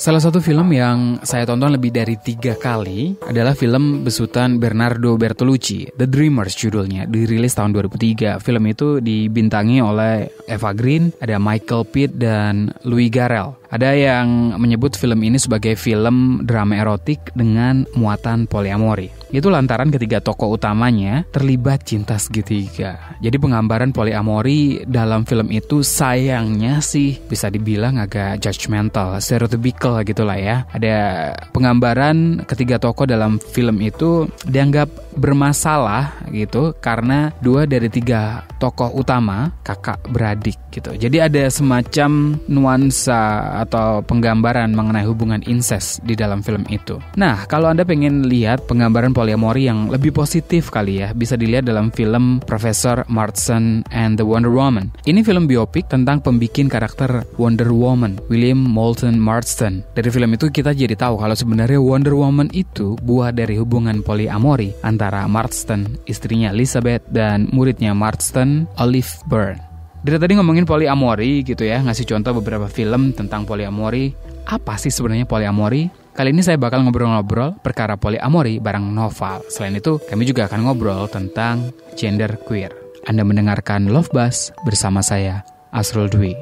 Salah satu film yang saya tonton lebih dari 3 kali adalah film besutan Bernardo Bertolucci, The Dreamers judulnya, dirilis tahun 2003. Film itu dibintangi oleh Eva Green, ada Michael Pitt dan Louis Garrel. Ada yang menyebut film ini sebagai film drama erotik dengan muatan poliamori. Itu lantaran ketiga tokoh utamanya terlibat cinta segitiga. Jadi penggambaran poliamori dalam film itu sayangnya sih bisa dibilang agak judgmental, stereotypical gitulah ya. Ada penggambaran ketiga tokoh dalam film itu dianggap bermasalah gitu karena 2 dari 3 tokoh utama kakak beradik gitu. Jadi ada semacam nuansa atau penggambaran mengenai hubungan incest di dalam film itu. Nah, kalau Anda pengen lihat penggambaran poliamori yang lebih positif kali ya, bisa dilihat dalam film Professor Marston and the Wonder Woman. Ini film biopik tentang pembikin karakter Wonder Woman, William Moulton Marston. Dari film itu kita jadi tahu kalau sebenarnya Wonder Woman itu buah dari hubungan poliamori antara Marston, istrinya Elizabeth, dan muridnya Marston, Olive Byrne. Dari tadi ngomongin poliamori gitu ya, ngasih contoh beberapa film tentang poliamori. Apa sih sebenarnya poliamori? Kali ini saya bakal ngobrol-ngobrol perkara poliamori bareng Noval. Selain itu, kami juga akan ngobrol tentang gender queer. Anda mendengarkan Love Buzz bersama saya, Asrul Dwi.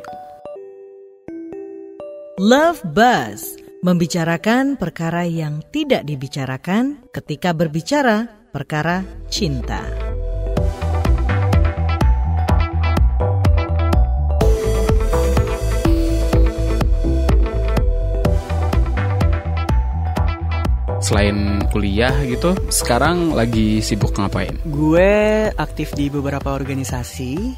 Love Buzz, membicarakan perkara yang tidak dibicarakan ketika berbicara perkara cinta. Selain kuliah gitu, sekarang lagi sibuk ngapain? Gue aktif di beberapa organisasi,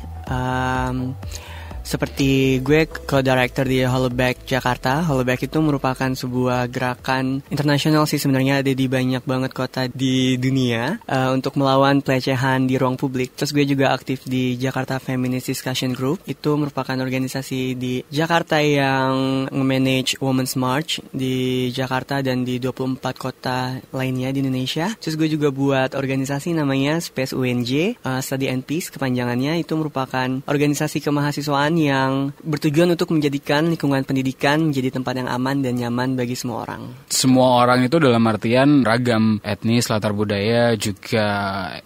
seperti gue co-director di Hollaback Jakarta. Hollaback itu merupakan sebuah gerakan internasional sih sebenarnya, ada di banyak banget kota di dunia untuk melawan pelecehan di ruang publik. Terus gue juga aktif di Jakarta Feminist Discussion Group. Itu merupakan organisasi di Jakarta yang nge-manage Women's March di Jakarta dan di 24 kota lainnya di Indonesia. Terus gue juga buat organisasi namanya Space UNJ, Study and Peace kepanjangannya. Itu merupakan organisasi kemahasiswaan yang bertujuan untuk menjadikan lingkungan pendidikan menjadi tempat yang aman dan nyaman bagi semua orang. Semua orang itu dalam artian ragam etnis, latar budaya, juga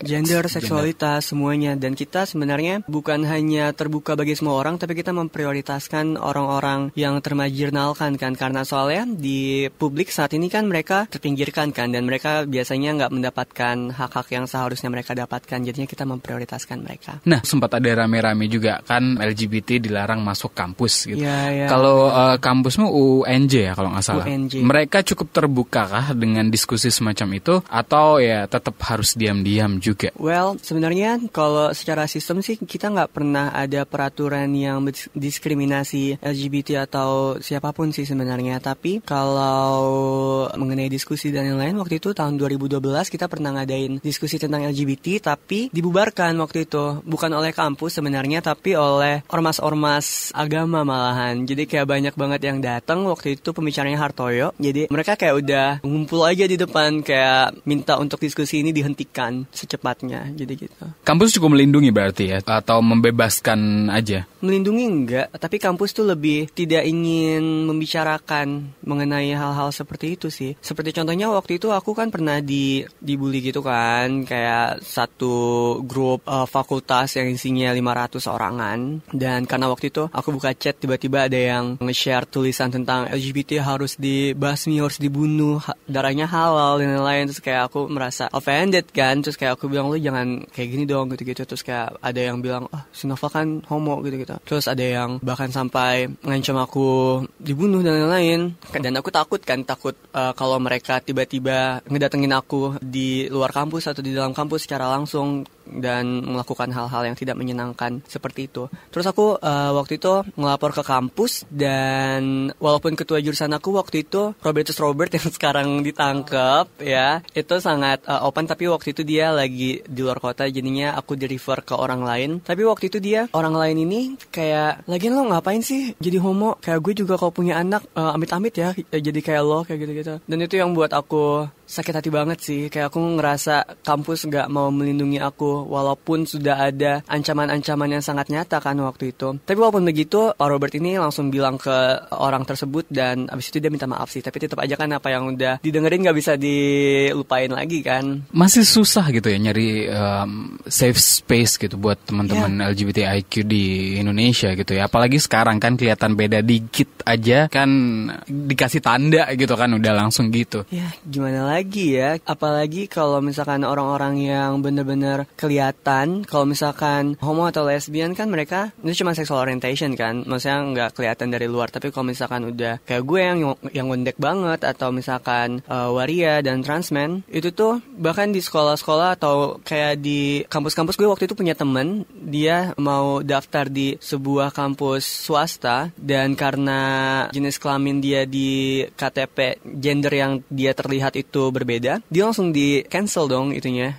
gender, seksualitas, semuanya. Dan kita sebenarnya bukan hanya terbuka bagi semua orang, tapi kita memprioritaskan orang-orang yang termarginalkan kan. Karena soalnya di publik saat ini kan mereka terpinggirkan kan, dan mereka biasanya nggak mendapatkan hak-hak yang seharusnya mereka dapatkan. Jadinya kita memprioritaskan mereka. Nah, sempat ada rame-rame juga kan LGBT dilarang masuk kampus gitu. Ya. Kalau kampusmu UNJ ya kalau nggak salah. UNJ. Mereka cukup terbuka kah dengan diskusi semacam itu atau ya tetap harus diam-diam juga? Well, sebenarnya kalau secara sistem sih kita nggak pernah ada peraturan yang diskriminasi LGBT atau siapapun sih sebenarnya. Tapi kalau mengenai diskusi dan yang lain, waktu itu tahun 2012 kita pernah ngadain diskusi tentang LGBT, tapi dibubarkan waktu itu. Bukan oleh kampus sebenarnya, tapi oleh ormas agama malahan. Jadi kayak banyak banget yang datang waktu itu, pembicaranya Hartoyo. Jadi mereka kayak udah ngumpul aja di depan kayak minta untuk diskusi ini dihentikan secepatnya. Jadi gitu. Kampus cukup melindungi berarti ya, atau membebaskan aja? Melindungi enggak, tapi kampus tuh lebih tidak ingin membicarakan mengenai hal-hal seperti itu sih. Seperti contohnya waktu itu aku kan pernah dibully gitu kan, kayak satu grup fakultas yang isinya 500 orangan. Dan karena waktu itu aku buka chat, tiba-tiba ada yang nge-share tulisan tentang LGBT harus dibasmi, harus dibunuh, darahnya halal dan lain-lain. Terus kayak aku merasa offended kan. Terus kayak aku bilang, lu jangan kayak gini dong gitu-gitu. Terus kayak ada yang bilang, si Nova kan homo gitu-gitu. Terus ada yang bahkan sampai ngancam aku dibunuh dan lain-lain. Dan aku takut kalau mereka tiba-tiba ngedatengin aku di luar kampus atau di dalam kampus secara langsung dan melakukan hal-hal yang tidak menyenangkan seperti itu. Terus aku waktu itu ngelapor ke kampus, dan walaupun ketua jurusan aku waktu itu Robert yang sekarang ditangkap ya, itu sangat open, tapi waktu itu dia lagi di luar kota, jadinya aku di-refer ke orang lain. Tapi waktu itu dia, orang lain ini kayak, lagian lo ngapain sih jadi homo? Kayak gue juga kalau punya anak amit-amit ya jadi kayak lo, kayak gitu-gitu. Dan itu yang buat aku sakit hati banget sih. Kayak aku ngerasa kampus gak mau melindungi aku, walaupun sudah ada ancaman-ancaman yang sangat nyata kan waktu itu. Tapi walaupun begitu, Pak Robert ini langsung bilang ke orang tersebut, dan abis itu dia minta maaf sih. Tapi tetap aja kan apa yang udah didengerin gak bisa dilupain lagi kan. Masih susah gitu ya nyari safe space gitu buat teman-teman LGBTIQ di Indonesia gitu ya. Apalagi sekarang kan kelihatan beda dikit aja kan dikasih tanda gitu kan udah langsung gitu. Ya gimana lagi ya. Apalagi kalau misalkan orang-orang yang bener-bener kelihatan, kalau misalkan homo atau lesbian kan mereka itu cuma sexual orientation kan. Maksudnya nggak kelihatan dari luar. Tapi kalau misalkan udah kayak gue yang ngondek banget, atau misalkan waria dan transmen, itu tuh bahkan di sekolah-sekolah atau kayak di kampus-kampus, gue waktu itu punya temen, dia mau daftar di sebuah kampus swasta, dan karena jenis kelamin dia di KTP gender yang dia terlihat itu berbeda, dia langsung di cancel dong itunya,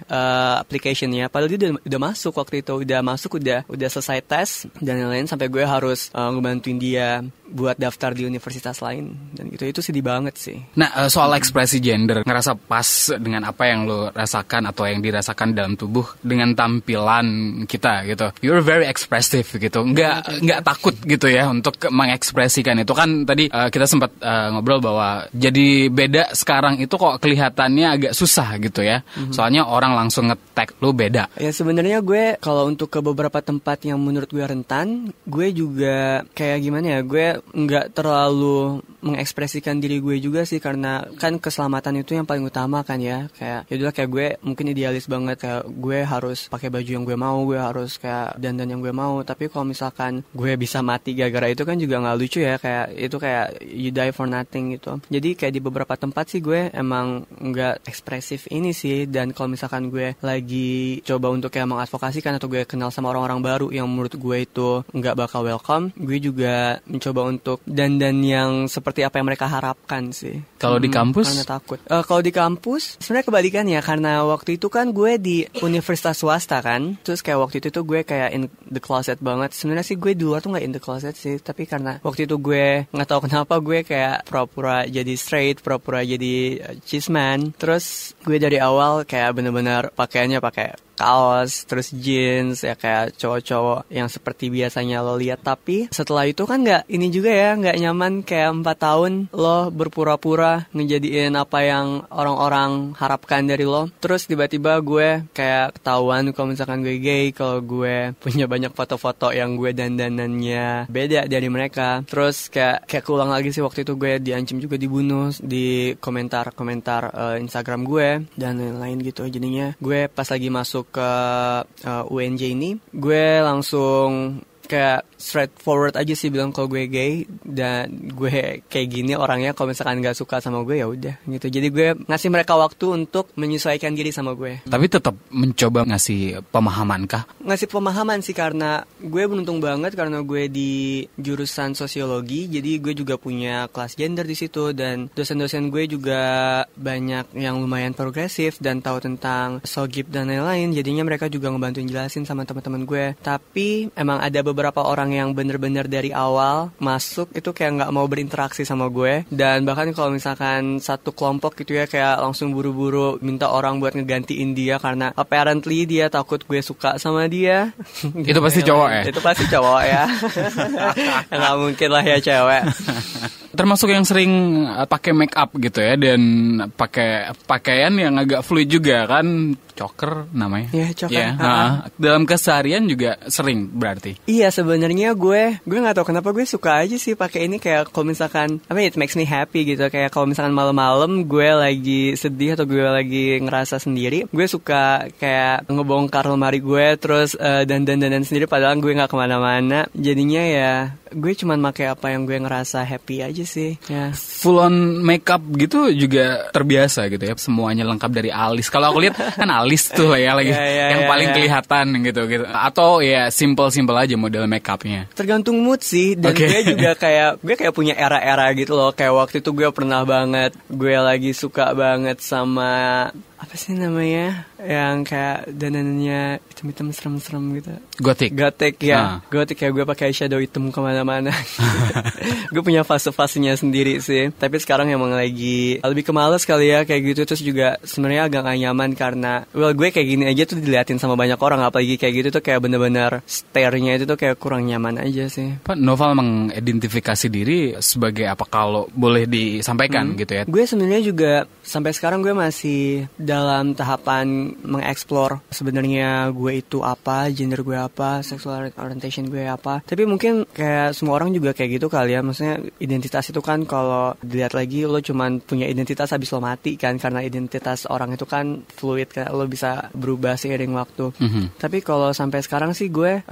application-nya. Padahal dia udah masuk waktu itu, udah selesai tes dan lain-lain, sampai gue harus ngebantuin dia buat daftar di universitas lain, dan itu sedih banget sih. Nah, soal ekspresi gender, ngerasa pas dengan apa yang lo rasakan atau yang dirasakan dalam tubuh dengan tampilan kita gitu. You're very expressive gitu, nggak takut gitu ya untuk mengekspresikan itu. Kan tadi kita sempat ngobrol bahwa jadi beda sekarang itu kok kelihatannya agak susah gitu ya. Soalnya orang langsung nge-tag lo beda. Ya sebenarnya gue kalau untuk ke beberapa tempat yang menurut gue rentan, gue juga kayak gimana ya, gue nggak terlalu mengekspresikan diri gue juga sih, karena kan keselamatan itu yang paling utama kan ya. Kayak yaudah, kayak gue mungkin idealis banget, kayak gue harus pakai baju yang gue mau, gue harus kayak dandan yang gue mau. Tapi kalau misalkan gue bisa mati gara-gara itu kan juga nggak lucu ya. Kayak itu kayak you die for nothing gitu. Jadi kayak di beberapa tempat sih gue emang nggak ekspresif ini sih. Dan kalau misalkan gue lagi coba untuk kayak mengadvokasikan, atau gue kenal sama orang-orang baru yang menurut gue itu nggak bakal welcome, gue juga mencoba untuk dandan yang seperti apa yang mereka harapkan sih. Kalau di kampus? Karena takut. Kalau di kampus sebenarnya kebalikannya, karena waktu itu kan gue di universitas swasta kan. Terus kayak waktu itu tuh gue kayak in the closet banget. Sebenarnya sih gue di luar tuh nggak in the closet sih, tapi karena waktu itu gue nggak tahu kenapa gue kayak pura-pura jadi straight, pura-pura jadi cisman. Terus gue dari awal kayak bener-bener pakaiannya pakai kaos, terus jeans, ya kayak cowok-cowok yang seperti biasanya lo lihat. Tapi setelah itu kan nggak ini juga ya, nggak nyaman. Kayak 4 tahun lo berpura-pura ngejadiin apa yang orang-orang harapkan dari lo. Terus tiba-tiba gue kayak ketahuan kalau misalkan gue gay, kalau gue punya banyak foto-foto yang gue dandanannya beda dari mereka. Terus kayak keulang lagi sih, waktu itu gue diancam juga, dibunuh di komentar-komentar Instagram gue dan lain-lain gitu. Jadinya gue pas lagi masuk ke UNJ ini, gue langsung kayak straightforward aja sih bilang kalau gue gay dan gue kayak gini orangnya. Kalau misalkan nggak suka sama gue ya udah gitu. Jadi gue ngasih mereka waktu untuk menyesuaikan diri sama gue. Tapi tetap mencoba ngasih pemahaman kah? Ngasih pemahaman sih, karena gue beruntung banget karena gue di jurusan sosiologi. Jadi gue juga punya kelas gender di situ, dan dosen-dosen gue juga banyak yang lumayan progresif dan tahu tentang sogib dan lain-lain. Jadinya mereka juga ngebantuin jelasin sama teman-teman gue. Tapi emang ada beberapa orang yang bener-bener dari awal masuk itu kayak nggak mau berinteraksi sama gue, dan bahkan kalau misalkan satu kelompok gitu ya kayak langsung buru-buru minta orang buat ngegantiin dia karena apparently dia takut gue suka sama dia. Itu pasti cowok ya? Itu pasti cowok ya. Nggak mungkin lah ya cewek. Termasuk yang sering pakai make up gitu ya, dan pakai pakaian yang agak fluid juga kan, choker namanya. Iya, choker. Ya, dalam keseharian juga sering berarti. Iya, sebenarnya gue nggak tahu kenapa gue suka aja sih pakai ini. Kayak kalau misalkan it makes me happy gitu. Kayak kalau misalkan malam-malam gue lagi sedih atau gue lagi ngerasa sendiri, gue suka kayak ngebongkar lemari gue terus dandan sendiri padahal gue nggak kemana-mana. Jadinya ya gue cuman pakai apa yang gue ngerasa happy aja sih ya. Full on makeup gitu juga terbiasa gitu ya, semuanya lengkap dari alis. Kalau aku lihat kan alis tuh ya lagi yang paling kelihatan gitu. Atau ya simple aja model makeupnya. Tergantung mood sih. Dan gue juga gue kayak punya era-era gitu loh. Kayak waktu itu gue pernah banget, gue lagi suka banget sama apa sih namanya, yang kayak danannya hitam-hitam serem-serem gitu. Gothic ya. Gothic ya, gue pakai shadow hitam kemana-mana. Gue punya fase-fasenya sendiri sih. Tapi sekarang emang lagi lebih ke males kali ya kayak gitu. Terus juga sebenarnya agak gak nyaman karena gue kayak gini aja tuh diliatin sama banyak orang. Apalagi kayak gitu tuh kayak bener-bener stare-nya itu tuh kayak kurang nyaman aja sih. Pak Noval mengidentifikasi diri sebagai apa kalau boleh disampaikan gitu ya? Gue sebenarnya juga sampai sekarang gue masih dalam tahapan mengeksplor sebenarnya gue itu apa, gender gue apa, sexual orientation gue apa. Tapi mungkin kayak semua orang juga kayak gitu kali ya. Maksudnya identitas itu kan kalau dilihat lagi lo cuman punya identitas habis lo mati kan, karena identitas orang itu kan fluid kan, lo bisa berubah seiring waktu. Tapi kalau sampai sekarang sih gue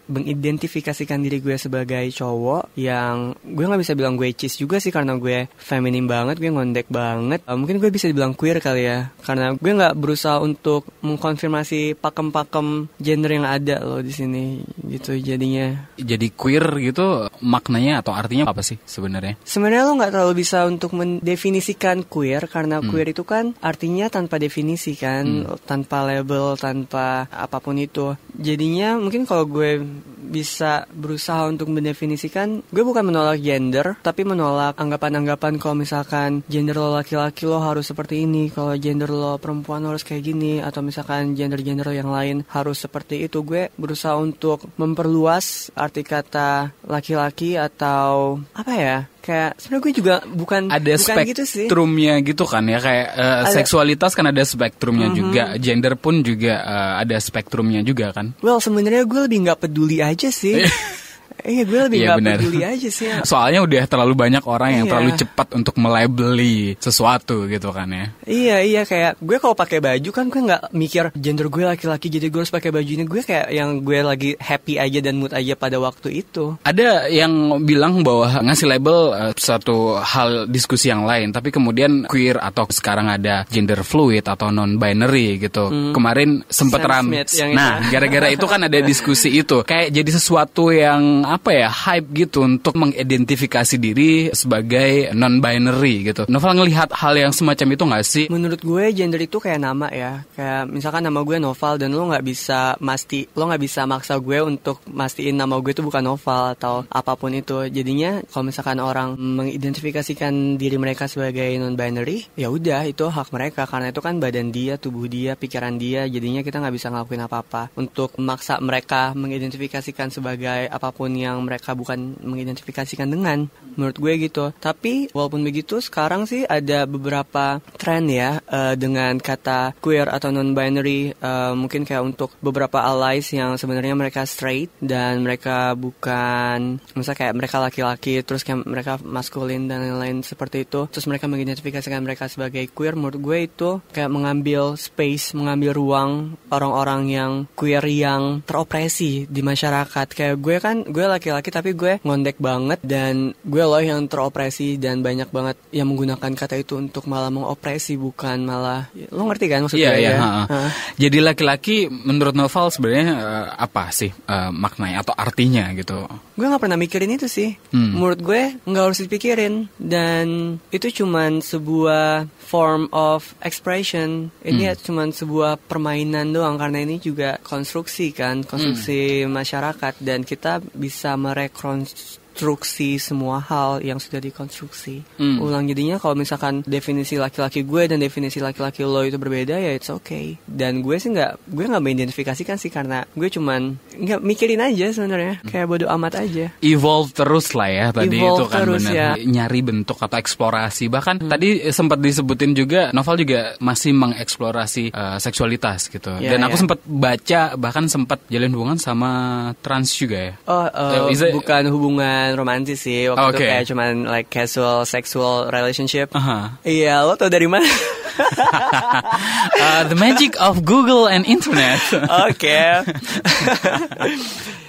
mengidentifikasikan diri gue sebagai cowok yang gue nggak bisa bilang gue cis juga sih karena gue feminim banget, gue ngondek banget. Mungkin gue bisa dibilang queer kali ya, karena gue nggak berusaha untuk mengkonfirmasi pakem-pakem gender yang ada loh di sini gitu jadinya. Jadi queer gitu maknanya atau artinya apa sih sebenarnya? Sebenarnya lo nggak terlalu bisa untuk mendefinisikan queer karena queer itu kan artinya tanpa definisi kan, tanpa label, tanpa apapun itu. Jadinya mungkin kalau gue bisa berusaha untuk mendefinisikan, gue bukan menolak gender, tapi menolak anggapan-anggapan kalau misalkan gender lo laki-laki lo harus seperti ini, kalau gender lo perempuan harus kayak gini, atau misalkan gender-gender yang lain harus seperti itu. Gue berusaha untuk memperluas arti kata laki-laki atau apa ya, kayak sebenarnya gue juga bukan spektrumnya gitu kan ya, kayak seksualitas kan ada spektrumnya juga, gender pun juga ada spektrumnya juga kan. Well, sebenarnya gue lebih nggak peduli aja sih. Iya, gue lebih gak peduli aja sih ya. Soalnya udah terlalu banyak orang yang terlalu cepat untuk melabeli sesuatu gitu kan ya. Iya, kayak gue kalau pakai baju kan gue gak mikir gender gue laki-laki jadi gue harus pakai baju ini. Gue kayak yang gue lagi happy aja dan mood aja pada waktu itu. Ada yang bilang bahwa ngasih label satu hal diskusi yang lain, tapi kemudian queer atau sekarang ada gender fluid atau non-binary gitu. Kemarin sempet rame. Nah, gara-gara itu kan ada diskusi itu. Kayak jadi sesuatu yang apa ya, hype gitu untuk mengidentifikasi diri sebagai non-binary gitu. Noval ngelihat hal yang semacam itu nggak sih? Menurut gue gender itu kayak nama ya. Kayak misalkan nama gue Noval dan lo nggak bisa maksa gue untuk mastiin nama gue itu bukan Noval atau apapun itu. Jadinya kalau misalkan orang mengidentifikasikan diri mereka sebagai non-binary, ya udah itu hak mereka karena itu kan badan dia, tubuh dia, pikiran dia. Jadinya kita nggak bisa ngelakuin apa-apa untuk memaksa mereka mengidentifikasikan sebagai apapun yang mereka bukan mengidentifikasikan dengan. Menurut gue gitu. Tapi walaupun begitu sekarang sih ada beberapa tren ya dengan kata queer atau non-binary, mungkin kayak untuk beberapa allies yang sebenarnya mereka straight dan mereka bukan, misalnya kayak mereka laki-laki terus kayak mereka maskulin dan lain-lain seperti itu, terus mereka mengidentifikasikan mereka sebagai queer. Menurut gue itu kayak mengambil space, mengambil ruang orang-orang yang queer yang teropresi di masyarakat. Kayak gue laki-laki tapi gue ngondek banget dan gue loh yang teropresi dan banyak banget yang menggunakan kata itu untuk malah mengopresi, bukan malah, lo ngerti kan maksud gue ya? Jadi laki-laki menurut Noval sebenarnya apa sih maknanya atau artinya gitu? Gue nggak pernah mikirin itu sih. Menurut gue nggak harus dipikirin dan itu cuman sebuah form of expression. Ini cuman sebuah permainan doang karena ini juga konstruksi masyarakat dan kita bisa merekonstruksi semua hal yang sudah dikonstruksi ulang. Jadinya kalau misalkan definisi laki-laki gue dan definisi laki-laki lo itu berbeda, ya it's okay. Dan gue sih nggak mengidentifikasikan sih karena gue cuman nggak mikirin aja sebenarnya, kayak bodo amat aja. Evolve terus lah ya tadi. Evolve itu kan terus, benar ya. Nyari bentuk atau eksplorasi. Bahkan tadi sempat disebutin juga Noval juga masih mengeksplorasi seksualitas gitu. Dan aku sempat baca bahkan sempat jalin hubungan sama trans juga ya. Bukan hubungan romantis sih waktu itu, kayak cuman like casual sexual relationship. Iya, lo tau dari mana? The magic of Google and internet.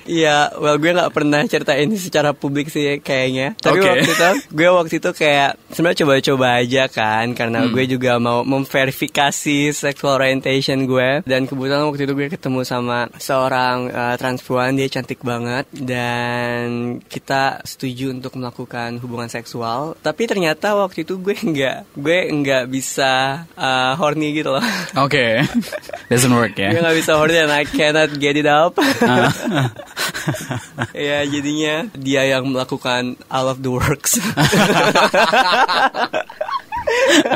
Iya, well gue nggak pernah cerita ini secara publik sih kayaknya. Tapi Oke. waktu itu kayak sebenarnya coba-coba aja kan, karena gue juga mau memverifikasi sexual orientation gue. Dan kebetulan waktu itu gue ketemu sama seorang transpuan, dia cantik banget dan kita setuju untuk melakukan hubungan seksual. Tapi ternyata waktu itu gue nggak bisa horny gitu loh. Oke. Doesn't work ya. Gue nggak bisa horny and I cannot get it up. Ya jadinya dia yang melakukan all of the works.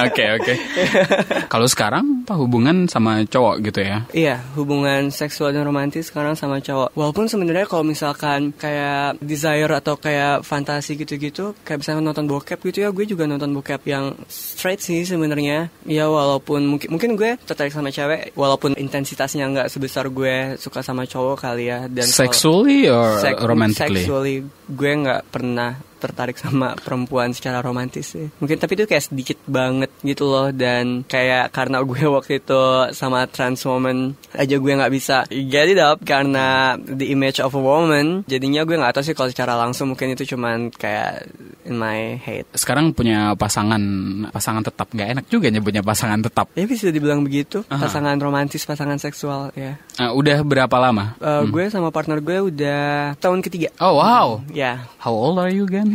Oke. Kalau sekarang apa hubungan sama cowok gitu ya? Iya, hubungan seksual dan romantis sekarang sama cowok. Walaupun sebenarnya kalau misalkan kayak desire atau kayak fantasi gitu-gitu, kayak misalnya nonton bokep gitu ya, gue juga nonton bokep yang straight sih sebenarnya. Ya walaupun mungkin gue tertarik sama cewek, walaupun intensitasnya nggak sebesar gue suka sama cowok kali ya. Dan Sexually or romantically? Sexually, gue nggak pernah tertarik sama perempuan secara romantis sih. Mungkin tapi itu kayak sedikit banget gitu loh. Dan kayak karena gue waktu itu sama trans woman aja gue gak bisa get it up karena the image of a woman. Jadinya gue gak tahu sih kalau secara langsung mungkin itu cuman kayak in my head. Sekarang punya pasangan tetap. Gak enak juga nyebutnya pasangan tetap. Ya bisa dibilang begitu. Pasangan romantis, pasangan seksual ya. Udah berapa lama? Gue sama partner gue udah tahun ketiga. Oh wow. Ya. How old are you again?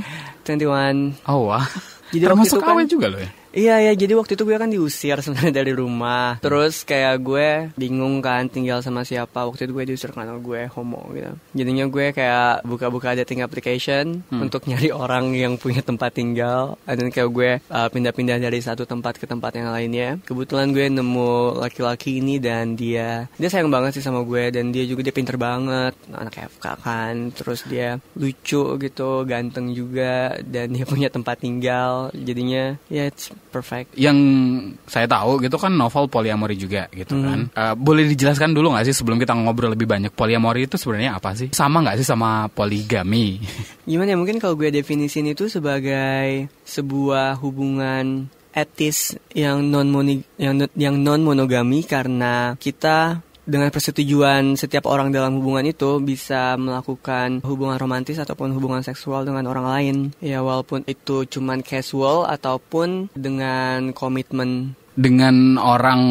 21. Oh wow. Jadi termasuk waktu itu awet juga loh ya? Iya, jadi waktu itu gue kan diusir sebenarnya dari rumah. Terus kayak gue bingung kan tinggal sama siapa. Waktu itu gue diusir karena gue homo gitu. Jadinya gue kayak buka-buka dating application untuk nyari orang yang punya tempat tinggal. Dan kayak gue pindah-pindah dari satu tempat ke tempat yang lainnya. Kebetulan gue nemu laki-laki ini dan dia sayang banget sih sama gue. Dan dia pinter banget, anak FK kan. Terus dia lucu gitu, ganteng juga. Dan dia punya tempat tinggal. Jadinya ya it's perfect. Yang saya tahu gitu kan novel poliamori juga gitu kan. Boleh dijelaskan dulu gak sih sebelum kita ngobrol lebih banyak, poliamori itu sebenarnya apa sih? Sama gak sih sama poligami? Gimana ya, mungkin kalau gue definisin itu sebagai sebuah hubungan etis yang non monogami karena kita dengan persetujuan setiap orang dalam hubungan itu bisa melakukan hubungan romantis ataupun hubungan seksual dengan orang lain. Ya walaupun itu cuman casual ataupun dengan komitmen. Dengan orang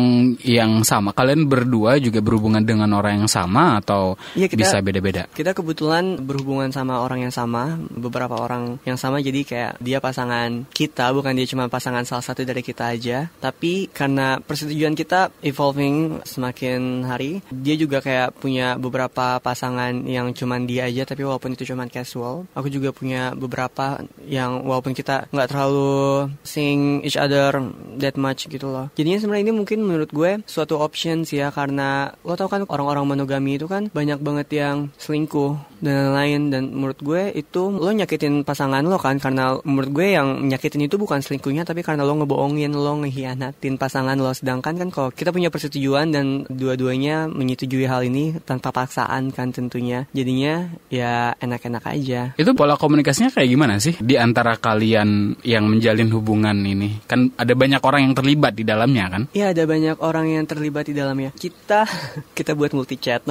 yang sama. Kalian berdua juga berhubungan dengan orang yang sama atau ya, bisa beda-beda? Kita kebetulan berhubungan sama orang yang sama, beberapa orang yang sama, jadi kayak dia pasangan kita, bukan dia cuma pasangan salah satu dari kita aja. Tapi karena persetujuan kita evolving semakin hari, dia juga kayak punya beberapa pasangan yang cuma dia aja, tapi walaupun itu cuma casual. Aku juga punya beberapa yang walaupun kita nggak terlalu seeing each other that much gitu loh. Jadinya sebenarnya ini mungkin menurut gue suatu option sih ya, karena lo tau kan orang-orang monogami itu kan banyak banget yang selingkuh dan lain-lain. Dan menurut gue itu lo nyakitin pasangan lo kan, karena menurut gue yang nyakitin itu bukan selingkuhnya, tapi karena lo ngebohongin, lo ngehianatin pasangan lo. Sedangkan kan kalau kita punya persetujuan dan dua-duanya menyetujui hal ini tanpa paksaan kan tentunya, jadinya ya enak-enak aja. Itu pola komunikasinya kayak gimana sih di antara kalian yang menjalin hubungan ini? Kan ada banyak orang yang terlibat di dalamnya kan? Iya, ada banyak orang yang terlibat di dalamnya. Kita buat multi chat.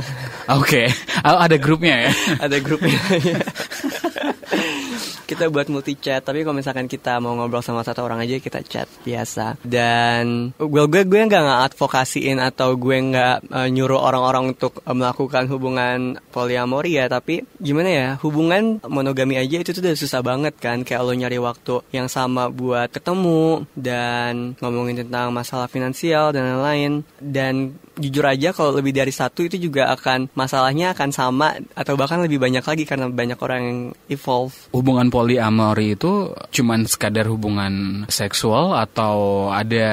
Oke. Ada grupnya ya? Ada grupnya. Kita buat multi chat, tapi kalau misalkan kita mau ngobrol sama satu orang aja kita chat biasa. Dan gue nggak advokasiin atau gue nggak nyuruh orang-orang untuk melakukan hubungan poliamori ya, tapi gimana ya, hubungan monogami aja itu tuh udah susah banget kan, kayak lo nyari waktu yang sama buat ketemu dan ngomongin tentang masalah finansial dan lain-lain. Dan jujur aja kalau lebih dari satu itu juga masalahnya akan sama atau bahkan lebih banyak lagi karena banyak orang yang evolve. Hubungan poliamori itu cuman sekadar hubungan seksual atau ada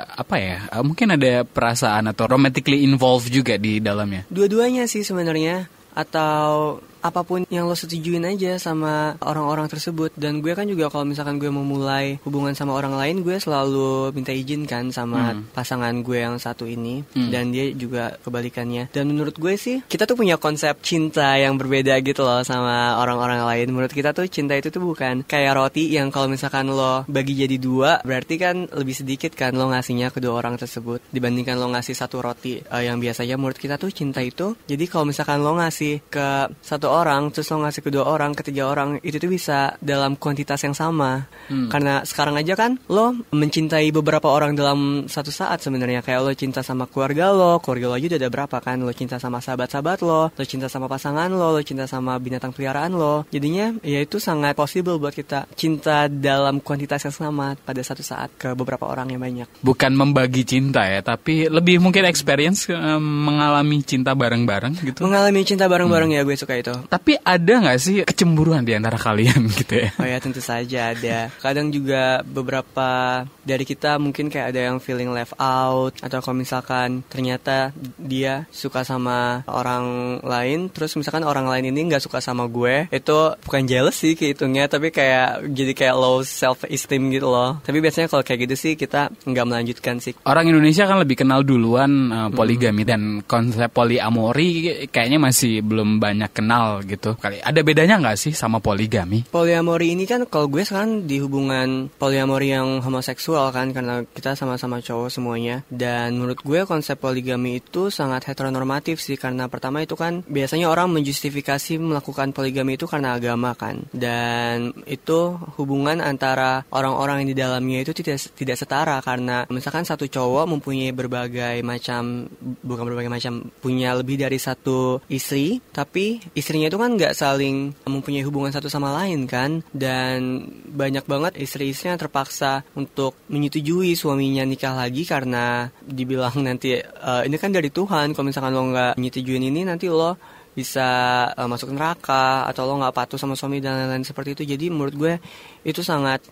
apa ya? Mungkin ada perasaan atau romantically involved juga di dalamnya. Dua-duanya sih sebenarnya, atau apapun yang lo setujuin aja sama orang-orang tersebut. Dan gue kan juga kalau misalkan gue mau mulai hubungan sama orang lain, gue selalu minta izin kan sama pasangan gue yang satu ini. Dan dia juga kebalikannya. Dan menurut gue sih, kita tuh punya konsep cinta yang berbeda gitu loh sama orang-orang lain. Menurut kita tuh cinta itu tuh bukan kayak roti yang kalau misalkan lo bagi jadi dua, berarti kan lebih sedikit kan lo ngasihnya ke dua orang tersebut dibandingkan lo ngasih satu roti yang biasanya. Menurut kita tuh cinta itu, jadi kalau misalkan lo ngasih ke satu orang, terus lo ngasih ke 2 orang, ke 3 orang, itu tuh bisa dalam kuantitas yang sama. Karena sekarang aja kan lo mencintai beberapa orang dalam satu saat sebenarnya. Kayak lo cinta sama keluarga lo aja udah ada berapa kan. Lo cinta sama sahabat-sahabat lo cinta sama pasangan lo cinta sama binatang peliharaan lo. Jadinya ya itu sangat possible buat kita cinta dalam kuantitas yang sama pada satu saat ke beberapa orang yang banyak. Bukan membagi cinta ya, tapi lebih mungkin experience mengalami cinta bareng-bareng gitu. Mengalami cinta bareng-bareng ya, gue suka itu. Tapi ada nggak sih kecemburuan di antara kalian gitu ya? Oh ya, tentu saja ada. Kadang juga beberapa dari kita mungkin kayak ada yang feeling left out, atau kalau misalkan ternyata dia suka sama orang lain, terus misalkan orang lain ini nggak suka sama gue, itu bukan jealous sih kehitungnya, tapi kayak jadi kayak low self esteem gitu loh. Tapi biasanya kalau kayak gitu sih kita nggak melanjutkan sih. Orang Indonesia kan lebih kenal duluan poligami, dan konsep poliamori kayaknya masih belum banyak kenal gitu. Ada bedanya nggak sih sama poligami? Poliamori ini kan kalau gue sekarang di hubungan poliamori yang homoseksual kan, karena kita sama-sama cowok semuanya. Dan menurut gue konsep poligami itu sangat heteronormatif sih, karena pertama itu kan biasanya orang menjustifikasi melakukan poligami itu karena agama kan. Dan itu hubungan antara orang-orang yang di dalamnya itu tidak setara, karena misalkan satu cowok mempunyai punya lebih dari satu istri, tapi istrinya itu kan nggak saling mempunyai hubungan satu sama lain kan. Dan banyak banget istri-istri yang terpaksa untuk menyetujui suaminya nikah lagi karena dibilang nanti ini kan dari Tuhan, kalau misalkan lo nggak menyetujuin ini nanti lo bisa masuk neraka, atau lo nggak patuh sama suami dan lain-lain seperti itu. Jadi menurut gue itu sangat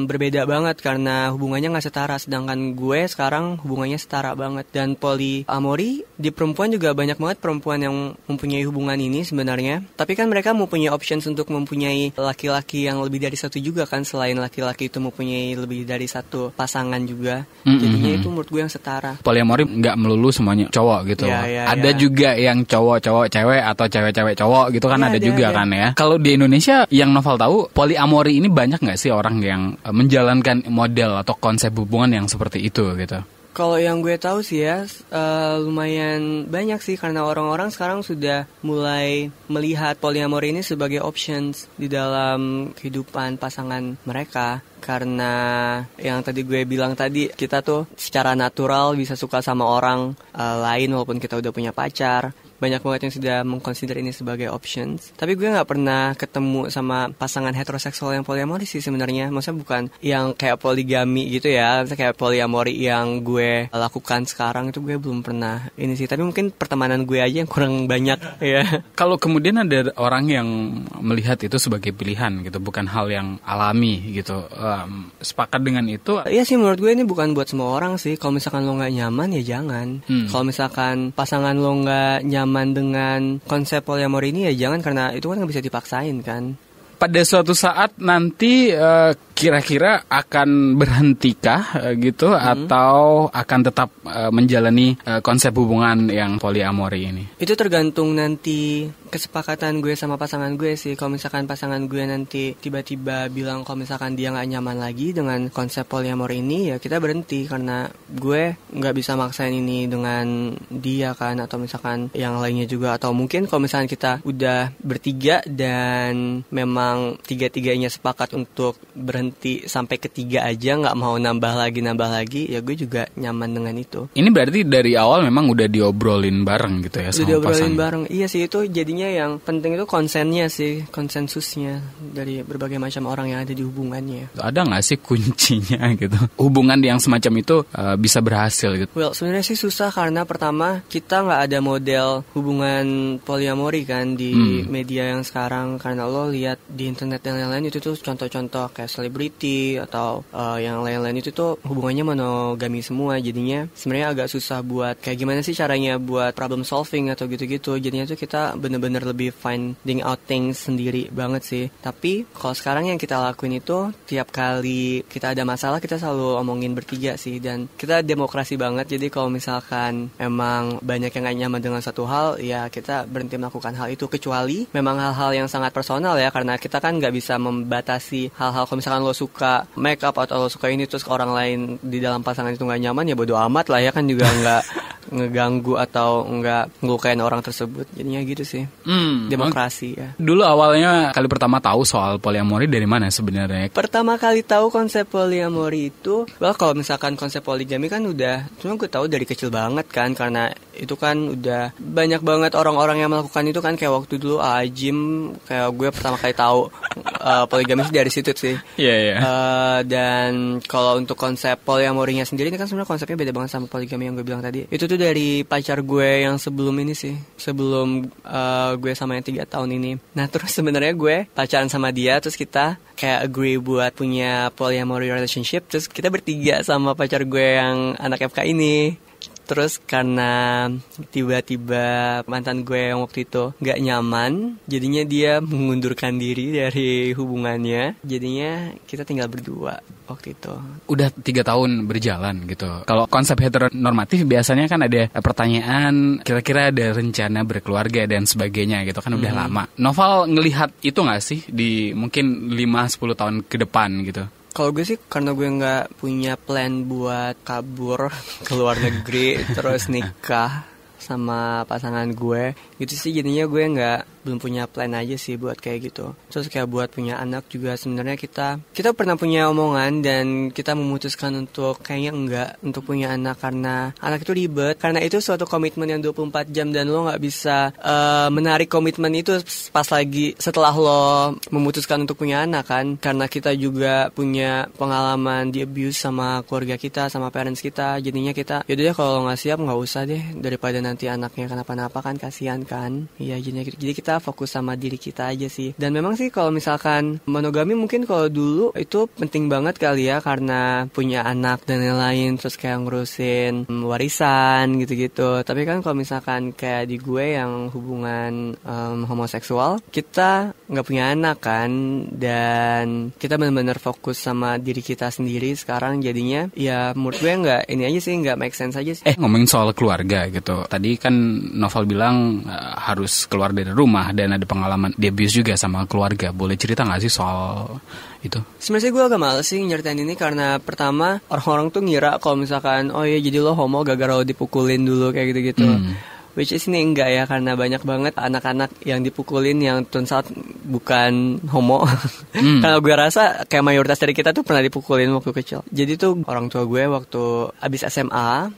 berbeda banget karena hubungannya nggak setara. Sedangkan gue sekarang hubungannya setara banget. Dan poliamori di perempuan juga banyak banget perempuan yang mempunyai hubungan ini sebenarnya. Tapi kan mereka mempunyai options untuk mempunyai laki-laki yang lebih dari satu juga kan, selain laki-laki itu mempunyai lebih dari satu pasangan juga. Jadinya itu menurut gue yang setara. Poliamori nggak melulu semuanya cowok gitu. Ada ya. juga yang cowok-cowok cewek atau cewek-cewek cowok gitu kan, ada juga ya. Kan ya. Kalau di Indonesia yang Novel tahu, poliamori ini banyak nggak sih orang yang menjalankan model atau konsep hubungan yang seperti itu gitu? Kalau yang gue tahu sih ya lumayan banyak sih, karena orang-orang sekarang sudah mulai melihat poliamori ini sebagai options di dalam kehidupan pasangan mereka. Karena yang tadi gue bilang tadi, kita tuh secara natural bisa suka sama orang lain walaupun kita udah punya pacar. Banyak banget yang sudah mengconsider ini sebagai options. Tapi gue gak pernah ketemu sama pasangan heteroseksual yang poliamori sih sebenarnya. Maksudnya bukan yang kayak poligami gitu ya. Maksudnya kayak poliamori yang gue lakukan sekarang itu gue belum pernah ini sih. Tapi mungkin pertemanan gue aja yang kurang banyak ya. Kalau kemudian ada orang yang melihat itu sebagai pilihan gitu, bukan hal yang alami gitu, sepakat dengan itu? Iya sih, menurut gue ini bukan buat semua orang sih. Kalau misalkan lo gak nyaman ya jangan. Kalau misalkan pasangan lo gak nyaman dengan konsep poliamori ini ya jangan, karena itu kan gak bisa dipaksain kan. Pada suatu saat nanti kira-kira akan berhentikah gitu atau akan tetap menjalani konsep hubungan yang poliamori ini? Itu tergantung nanti kesepakatan gue sama pasangan gue sih. Kalau misalkan pasangan gue nanti tiba-tiba bilang kalau misalkan dia gak nyaman lagi dengan konsep poliamori ini, ya kita berhenti, karena gue gak bisa maksain ini dengan dia kan, atau misalkan yang lainnya juga. Atau mungkin kalau misalkan kita udah bertiga dan memang tiga-tiganya sepakat untuk berhenti sampai ketiga aja, nggak mau nambah lagi, ya gue juga nyaman dengan itu. Ini berarti dari awal memang udah diobrolin bareng gitu ya sama pasangan? Udah diobrolin bareng, iya sih. Itu jadinya yang penting itu konsennya sih, konsensusnya dari berbagai macam orang yang ada di hubungannya. Ada nggak sih kuncinya gitu, hubungan yang semacam itu bisa berhasil gitu? Well, sebenarnya sih susah, karena pertama kita nggak ada model hubungan poliamori kan di media yang sekarang. Karena lo lihat di internet dan lain-lain itu tuh contoh-contoh kayak selebriti atau yang lain-lain itu tuh hubungannya monogami semua. Jadinya sebenarnya agak susah buat kayak gimana sih caranya buat problem solving atau gitu-gitu. Jadinya tuh kita bener-bener lebih finding out things sendiri banget sih. Tapi kalau sekarang yang kita lakuin itu tiap kali kita ada masalah kita selalu omongin bertiga sih. Dan kita demokrasi banget. Jadi kalau misalkan emang banyak yang gak nyaman dengan satu hal, ya kita berhenti melakukan hal itu. Kecuali memang hal-hal yang sangat personal ya, karena kita kan nggak bisa membatasi hal-hal. Kalau misalkan lo suka make up atau lo suka ini terus orang lain di dalam pasangan itu nggak nyaman, ya bodo amat lah ya kan, juga ngeganggu atau nggak ngelukain orang tersebut. Jadinya gitu sih. Demokrasi ya. Dulu awalnya kali pertama tahu soal poliamori dari mana sebenarnya? Pertama kali tahu konsep poliamori itu, kalau misalkan konsep poligami kan cuma gue tahu dari kecil banget kan, karena itu kan udah banyak banget orang-orang yang melakukan itu kan, kayak waktu dulu Ajim, kayak gue pertama kali tahu poligami sih dari situ sih. Iya. Dan kalau untuk konsep poliamorinya sendiri ini kan sebenarnya konsepnya beda banget sama poligami yang gue bilang tadi. Itu tuh dari pacar gue yang sebelum ini sih, sebelum gue sama yang 3 tahun ini. Nah terus sebenarnya gue pacaran sama dia, terus kita kayak agree buat punya polyamory relationship. Terus kita bertiga sama pacar gue yang anak FK ini. Terus karena tiba-tiba mantan gue yang waktu itu gak nyaman, jadinya dia mengundurkan diri dari hubungannya. Jadinya kita tinggal berdua waktu itu. Udah 3 tahun berjalan gitu. Kalau konsep heteronormatif biasanya kan ada pertanyaan, kira-kira ada rencana berkeluarga dan sebagainya gitu kan, udah lama. Noval ngelihat itu gak sih di mungkin 5-10 tahun ke depan gitu? Kalau gue sih karena gue nggak punya plan buat kabur ke luar negeri terus nikah sama pasangan gue gitu sih, jadinya gue belum punya plan aja sih buat kayak gitu. Terus kayak buat punya anak juga sebenarnya kita pernah punya omongan dan kita memutuskan untuk kayaknya enggak untuk punya anak, karena anak itu ribet, karena itu suatu komitmen yang 24 jam dan lo nggak bisa menarik komitmen itu pas lagi setelah lo memutuskan untuk punya anak kan, karena kita juga punya pengalaman di abuse sama keluarga kita, sama parents kita. Jadinya kita yaudah deh, kalau nggak siap nggak usah deh, daripada nanti anaknya kenapa-napa kan kasihan kan. Iya, jadi kita fokus sama diri kita aja sih. Dan memang sih kalau misalkan monogami mungkin kalau dulu itu penting banget kali ya, karena punya anak dan lain-lain, terus kayak ngurusin warisan gitu-gitu. Tapi kan kalau misalkan kayak di gue yang hubungan homoseksual, kita nggak punya anak kan, dan kita benar-benar fokus sama diri kita sendiri sekarang. Jadinya ya menurut gue nggak make sense aja sih. Ngomongin soal keluarga gitu, tadi kan Noval bilang harus keluar dari rumah dan ada pengalaman di abuse juga sama keluarga. Boleh cerita gak sih soal itu? Sebenarnya gue agak males sih nyeritain ini, karena pertama orang-orang tuh ngira kalau misalkan oh ya jadi lo homo gara-gara lo dipukulin dulu kayak gitu-gitu. Which is ini enggak ya, karena banyak banget anak-anak yang dipukulin yang turns out bukan homo. Karena gue rasa kayak mayoritas dari kita tuh pernah dipukulin waktu kecil. Jadi tuh orang tua gue waktu abis SMA,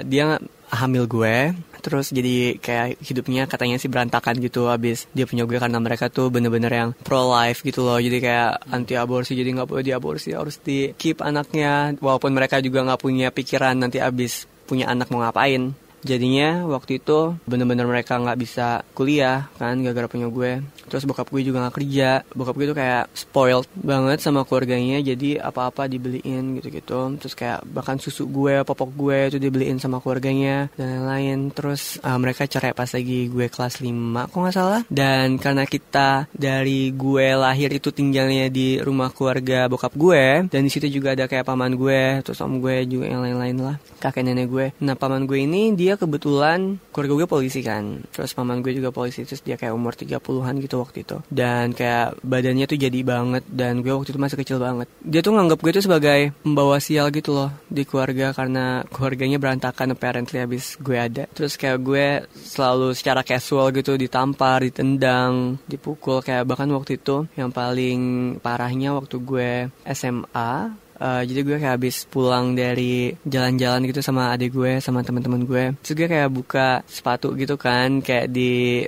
dia hamil gue. Terus jadi kayak hidupnya katanya sih berantakan gitu abis dia punya gue, karena mereka tuh bener-bener yang pro-life gitu loh. Jadi kayak anti-aborsi, jadi gak boleh diaborsi, harus di-keep anaknya. Walaupun mereka juga gak punya pikiran nanti abis punya anak mau ngapain. Jadinya waktu itu bener-bener mereka gak bisa kuliah kan gara-gara punya gue. Terus bokap gue juga gak kerja. Bokap gue tuh kayak spoiled banget sama keluarganya, jadi apa-apa dibeliin gitu-gitu. Terus kayak bahkan susu gue, popok gue itu dibeliin sama keluarganya dan lain-lain. Terus mereka cerai pas lagi gue kelas 5 kok gak salah. Dan karena kita dari gue lahir itu tinggalnya di rumah keluarga bokap gue, dan di situ juga ada kayak paman gue, terus om gue juga yang lain-lain lah, kakek nenek gue. Nah paman gue ini dia kebetulan keluarga gue polisi kan. Terus paman gue juga polisi, terus dia kayak umur 30-an gitu waktu itu. Dan kayak badannya tuh jadi banget, dan gue waktu itu masih kecil banget. Dia tuh nganggap gue tuh sebagai pembawa sial gitu loh di keluarga, karena keluarganya berantakan apparently habis gue ada. Terus kayak gue selalu secara casual gitu ditampar, ditendang, dipukul. Kayak bahkan waktu itu yang paling parahnya waktu gue SMA. Jadi gue kayak habis pulang dari jalan-jalan gitu sama adik gue, sama teman-teman gue. Terus gue kayak buka sepatu gitu kan, kayak di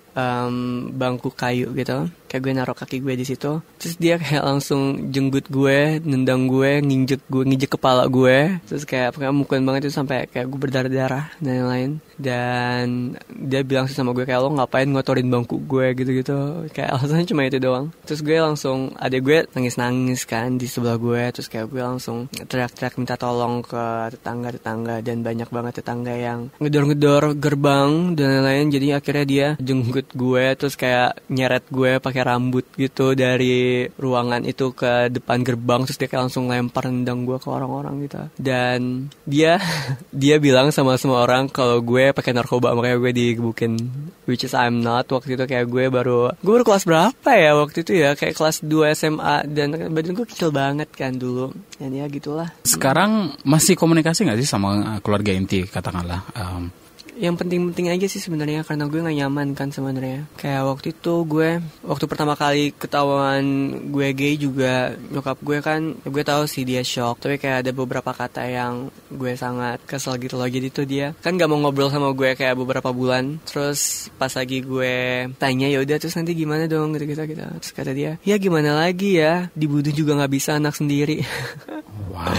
bangku kayu gitu. Kayak gue naruh kaki gue di situ. Terus dia kayak langsung jenggut gue, nendang gue, nginjek kepala gue. Terus kayak mukulin banget itu sampai kayak gue berdarah-darah dan lain-lain. Dan dia bilang sih sama gue kayak lo ngapain ngotorin bangku gue gitu-gitu. Kayak alasannya cuma itu doang. Terus gue langsung, adik gue nangis-nangis kan di sebelah gue. Terus kayak gue langsung teriak-teriak minta tolong ke tetangga-tetangga. Dan banyak banget tetangga yang ngedor-ngedor gerbang dan lain-lain. Jadi akhirnya dia jenggut gue, terus kayak nyeret gue pakai pakai rambut gitu dari ruangan itu ke depan gerbang, terus dia kayak langsung lempar nendang gue ke orang-orang gitu. Dan dia bilang sama semua orang kalau gue pakai narkoba, makanya gue digebukin, which is I'm not. Waktu itu kayak gue baru kelas berapa ya waktu itu ya, kayak kelas 2 SMA, dan badan gue kecil banget kan dulu. Dan ya gitulah. Sekarang masih komunikasi nggak sih sama keluarga inti, katakanlah? Yang penting-penting aja sih sebenarnya, karena gue nggak nyaman kan sebenarnya. Kayak waktu itu waktu pertama kali ketahuan gue gay juga, nyokap gue kan, gue tahu sih dia shock, tapi kayak ada beberapa kata yang gue sangat kesel gitu loh. Jadi tuh dia kan nggak mau ngobrol sama gue kayak beberapa bulan. Terus pas lagi gue tanya, ya udah terus nanti gimana dong gitu. Terus kata dia, ya gimana lagi ya, dibunuh juga nggak bisa anak sendiri. Wow.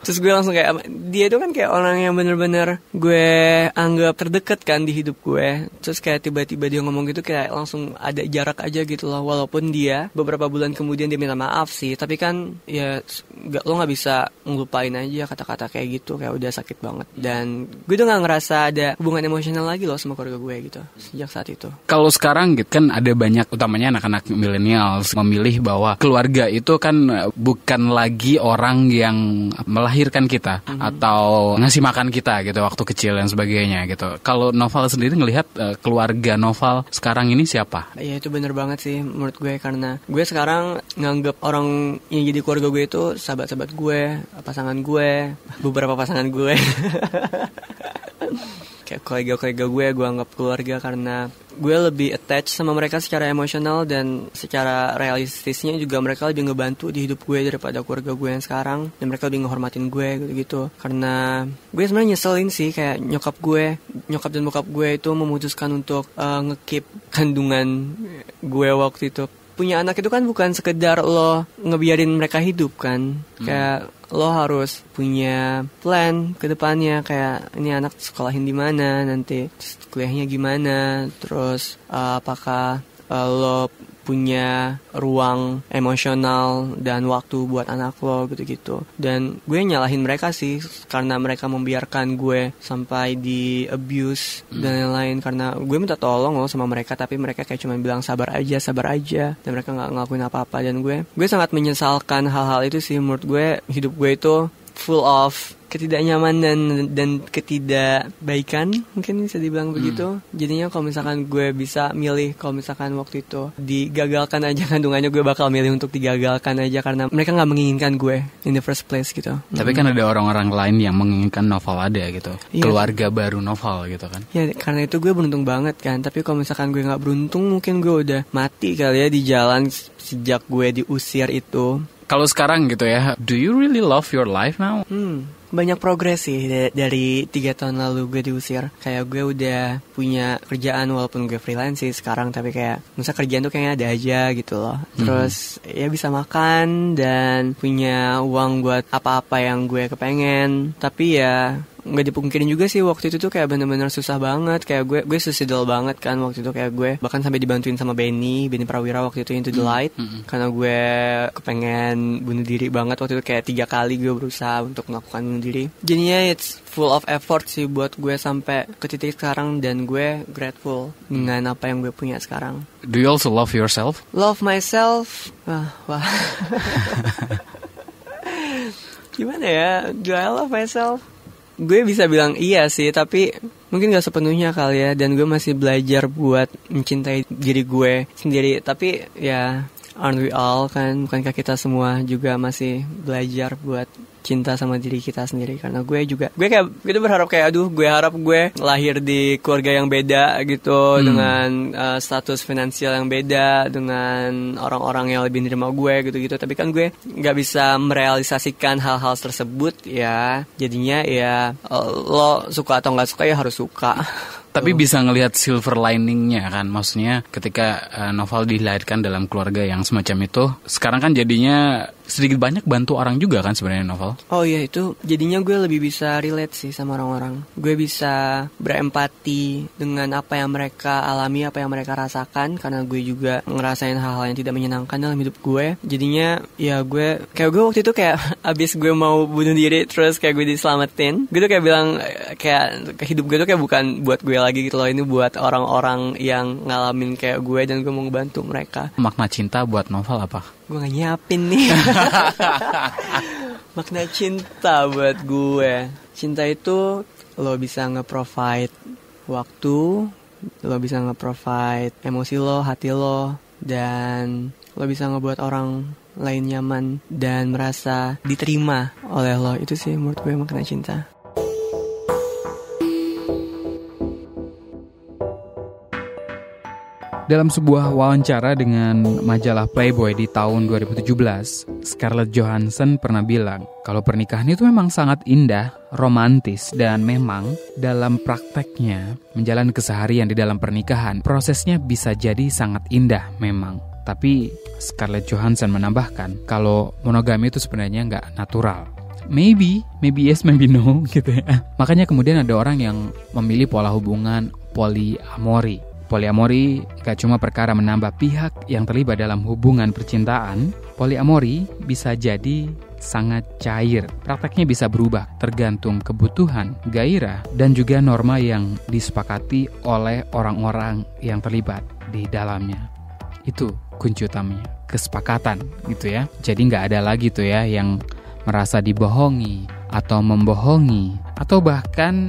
Terus gue langsung kayak, dia itu kan kayak orang yang bener-bener gue anggap terdekat kan di hidup gue. Terus kayak tiba-tiba dia ngomong gitu, kayak langsung ada jarak aja gitu loh. Walaupun dia beberapa bulan kemudian dia minta maaf sih, tapi kan ya lo gak bisa ngelupain aja kata-kata kayak gitu. Kayak udah sakit banget. Dan gue tuh gak ngerasa ada hubungan emosional lagi loh sama keluarga gue gitu sejak saat itu. Kalau sekarang gitu kan ada banyak, utamanya anak-anak milenial, memilih bahwa keluarga itu kan bukan lagi orang yang melahirkan kita atau ngasih makan kita gitu waktu kecil dan sebagainya gitu. Kalau Noval sendiri ngelihat keluarga Noval sekarang ini siapa? Ya itu bener banget sih menurut gue, karena gue sekarang nganggep orang yang jadi keluarga gue itu sahabat-sahabat gue, pasangan gue, beberapa pasangan gue. Kayak kolega-kolega gue anggap keluarga karena gue lebih attach sama mereka secara emosional, dan secara realistisnya juga mereka lebih ngebantu di hidup gue daripada keluarga gue yang sekarang, dan mereka lebih ngehormatin gue gitu-gitu. Karena gue sebenarnya nyeselin sih kayak nyokap dan bokap gue itu memutuskan untuk nge-keep kandungan gue waktu itu. Punya anak itu kan bukan sekedar lo ngebiarin mereka hidup kan. Kayak lo harus punya plan ke depannya, kayak ini anak sekolahin di mana nanti, kuliahnya gimana, terus apakah lo punya ruang emosional dan waktu buat anak lo gitu-gitu. Dan gue nyalahin mereka sih karena mereka membiarkan gue sampai di abuse dan lain-lain, karena gue minta tolong lo sama mereka, tapi mereka kayak cuma bilang sabar aja, dan mereka nggak ngelakuin apa-apa. Dan gue sangat menyesalkan hal-hal itu sih. Menurut gue hidup gue itu full of ketidaknyamanan dan ketidakbaikan, mungkin bisa dibilang begitu. Jadinya kalau misalkan gue bisa milih, kalau misalkan waktu itu digagalkan aja kandungannya, gue bakal milih untuk digagalkan aja, karena mereka nggak menginginkan gue in the first place gitu. Tapi kan ada orang-orang lain yang menginginkan Noval ada gitu, keluarga baru Noval gitu kan. Ya karena itu gue beruntung banget kan. Tapi kalau misalkan gue nggak beruntung, mungkin gue udah mati kali ya di jalan sejak gue diusir itu. Kalau sekarang gitu ya, do you really love your life now? Banyak progres sih dari 3 tahun lalu gue diusir. Kayak gue udah punya kerjaan walaupun gue freelance sih sekarang, tapi kayak masa kerjaan tuh kayaknya ada aja gitu loh. Terus ya bisa makan dan punya uang buat apa-apa yang gue kepengen. Tapi ya nggak dipungkirin juga sih waktu itu tuh kayak bener-bener susah banget. Kayak gue suicidal banget kan waktu itu. Kayak gue bahkan sampai dibantuin sama Benny Prawira waktu itu Into the Light. Karena gue kepengen bunuh diri banget waktu itu. Kayak 3 kali gue berusaha untuk melakukan bunuh diri. Jadinya it's full of effort sih buat gue sampai ke titik sekarang, dan gue grateful dengan apa yang gue punya sekarang. Do you also love yourself? Love myself? Wah. Gimana ya? Do I love myself? Gue bisa bilang iya sih, tapi mungkin gak sepenuhnya kali ya. Dan gue masih belajar buat mencintai diri gue sendiri. Tapi ya, aren't we all kan? Bukankah kita semua juga masih belajar buat cinta sama diri kita sendiri? Karena gue tuh berharap kayak gue harap gue lahir di keluarga yang beda gitu, dengan status finansial yang beda, dengan orang-orang yang lebih nerima gue gitu-gitu. Tapi kan gue nggak bisa merealisasikan hal-hal tersebut ya. Jadinya ya lo suka atau nggak suka ya harus suka. Tapi bisa ngelihat silver liningnya kan, maksudnya ketika Noval dilahirkan dalam keluarga yang semacam itu, sekarang kan jadinya sedikit banyak bantu orang juga kan sebenarnya novel. Oh iya, itu jadinya gue lebih bisa relate sih sama orang-orang. Gue bisa berempati dengan apa yang mereka alami, apa yang mereka rasakan, karena gue juga ngerasain hal-hal yang tidak menyenangkan dalam hidup gue. Jadinya ya gue waktu itu kayak abis gue mau bunuh diri terus kayak gue diselamatin, gue tuh kayak bilang kayak hidup gue tuh kayak bukan buat gue lagi gitu loh, ini buat orang-orang yang ngalamin kayak gue dan gue mau ngebantu mereka. Makna cinta buat novel apa? Gue gak nyiapin nih. Makna cinta buat gue, cinta itu lo bisa nge-provide waktu, lo bisa nge-provide emosi lo, hati lo, dan lo bisa ngebuat orang lain nyaman dan merasa diterima oleh lo. Itu sih menurut gue makna cinta. Dalam sebuah wawancara dengan majalah Playboy di tahun 2017, Scarlett Johansson pernah bilang kalau pernikahan itu memang sangat indah, romantis, dan memang dalam prakteknya menjalani keseharian di dalam pernikahan, prosesnya bisa jadi sangat indah memang. Tapi Scarlett Johansson menambahkan kalau monogami itu sebenarnya nggak natural. Maybe yes, maybe no gitu ya. Makanya kemudian ada orang yang memilih pola hubungan poliamori. Poliamori gak cuma perkara menambah pihak yang terlibat dalam hubungan percintaan. Poliamori bisa jadi sangat cair. Prakteknya bisa berubah tergantung kebutuhan, gairah, dan juga norma yang disepakati oleh orang-orang yang terlibat di dalamnya. Itu kunci utamanya, kesepakatan gitu ya. Jadi gak ada lagi tuh ya yang merasa dibohongi atau membohongi atau bahkan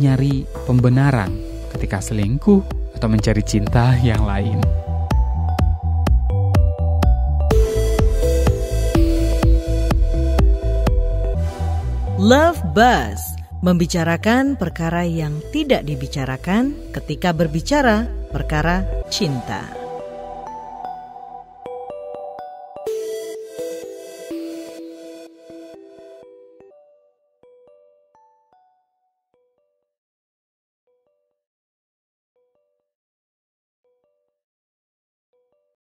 nyari pembenaran ketika selingkuh atau mencari cinta yang lain. Love Buzz, membicarakan perkara yang tidak dibicarakan ketika berbicara perkara cinta.